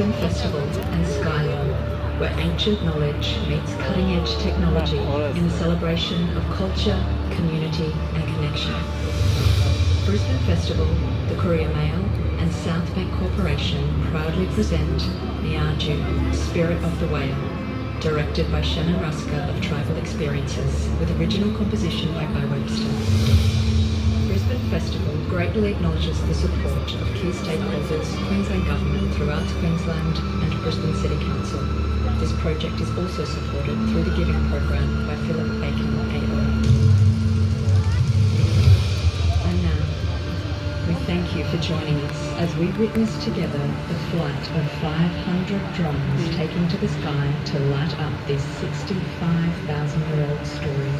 Brisbane Festival and Skyline, where ancient knowledge meets cutting-edge technology in a celebration of culture, community and connection. Brisbane Festival, the Courier Mail and South Bank Corporation proudly present Niaju, Spirit of the Whale, directed by Shannon Ruska of Tribal Experiences, with original composition by Webster. Brisbane Festival greatly acknowledges the support of key stakeholders, Queensland Government throughout Queensland and Brisbane City Council. This project is also supported through the Giving Program by Philip Bacon AO. And now, we thank you for joining us as we witness together the flight of 500 drones taking to the sky to light up this 65,000-year-old story.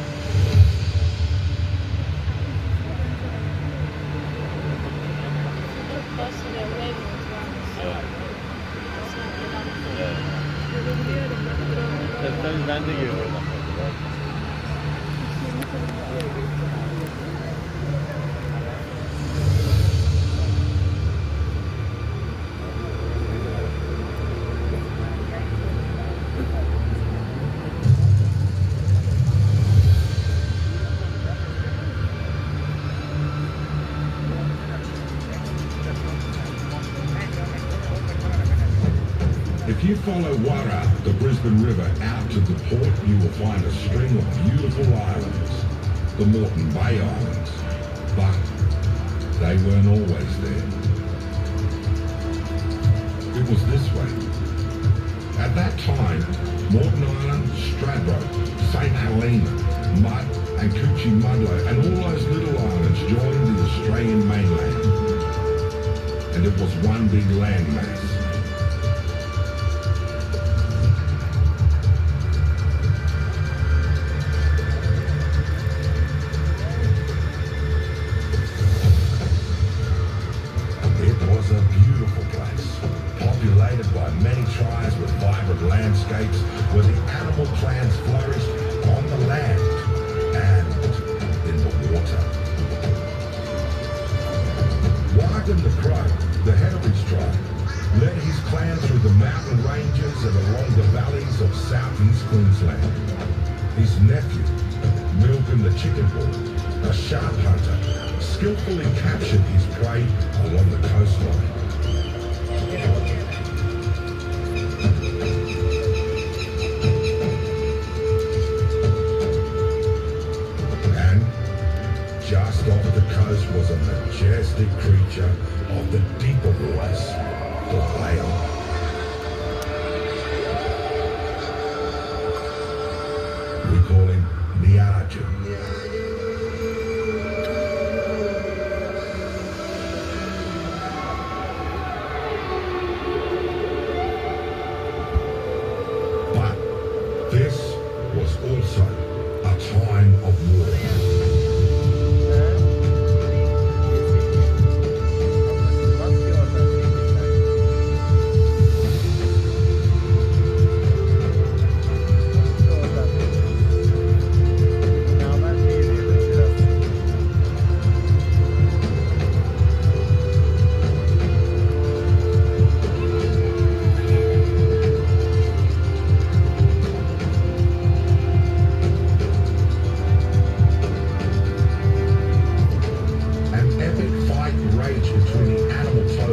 Ben de geliyorum. If you follow Warra, the Brisbane River, out to the port, you will find a string of beautiful islands, the Moreton Bay Islands, but they weren't always there. It was this way. At that time, Moreton Island, Stradbroke, St Helena, Mudd and Coochie-Mudlow and all those little islands joined the Australian mainland, and it was one big landmass. Landscapes where the animal plants flourished on the land and in the water. Wagon the Crow, the head of his tribe, led his clan through the mountain ranges and along the valleys of southeast Queensland. His nephew, Milton the Chicken Hawk, a sharp hunter, skillfully captured his prey along the coastline. Just off the coast was a majestic creature of the deeper waters, the whale. We call him Niaju. But this was also a time of war.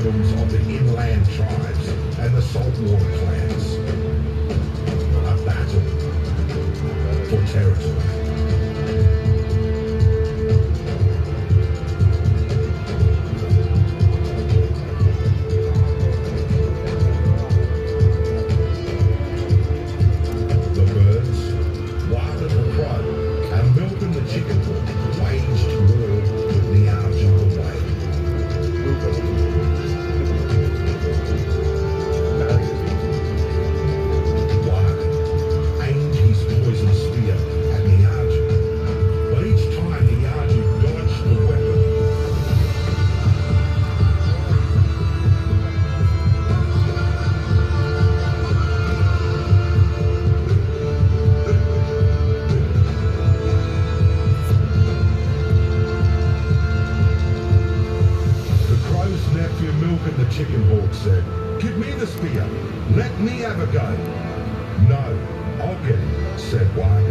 Of the inland tribes and the saltwater clans. A battle for territory. The birds, Wilder the Crow, and Milton the Chicken Hawk waged war with Niaju the Whale. Chicken Hawk said, Give me the spear. Let me have a go. No, I'll get him, said one,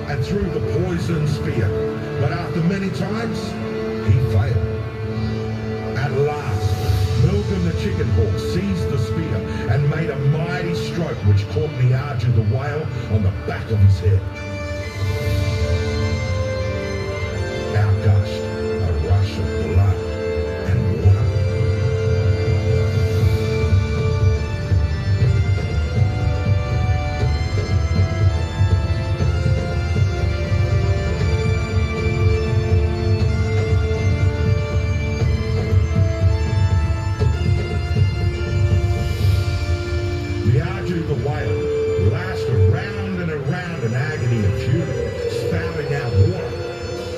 and threw the poison spear. But after many times, he failed. At last, Milton the chicken hawk seized the spear and made a mighty stroke which caught Niaju the whale on the back of his head. Out gushed a rush of blood and water. Niaju the whale lashed around and around in agony and fury, spouting out water.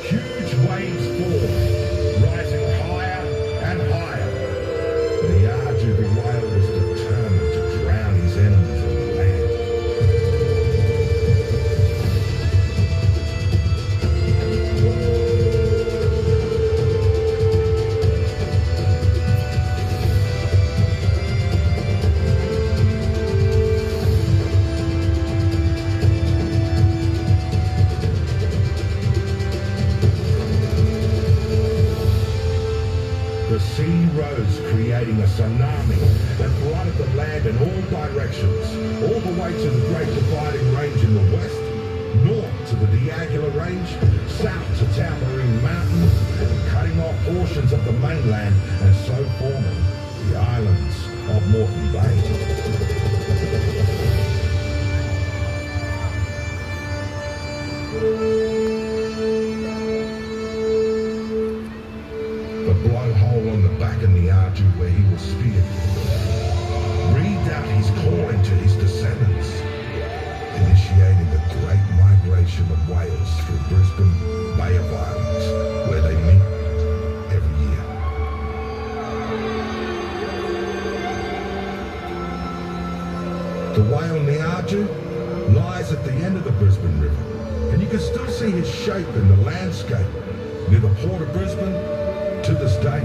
Huge waves formed, rising higher and higher. Niaju the whale was determined to drown his enemies on the land. The sea rose, creating a tsunami and flooded the land in all directions, all the way to the Great Dividing Range in the west, north to the Diagula Range, south to Tamarine Mountains, and cutting off portions of the mainland and so forming the islands of Moreton Bay. The blowhole on the back of Niaju where he was speared breathed out his calling to his descendants, initiating a great migration of whales through Brisbane Bay of Islands, where they meet every year. The whale Niaju lies at the end of the Brisbane River, and you can still see his shape in the landscape near the port of Brisbane to this day.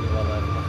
Yuvalarına.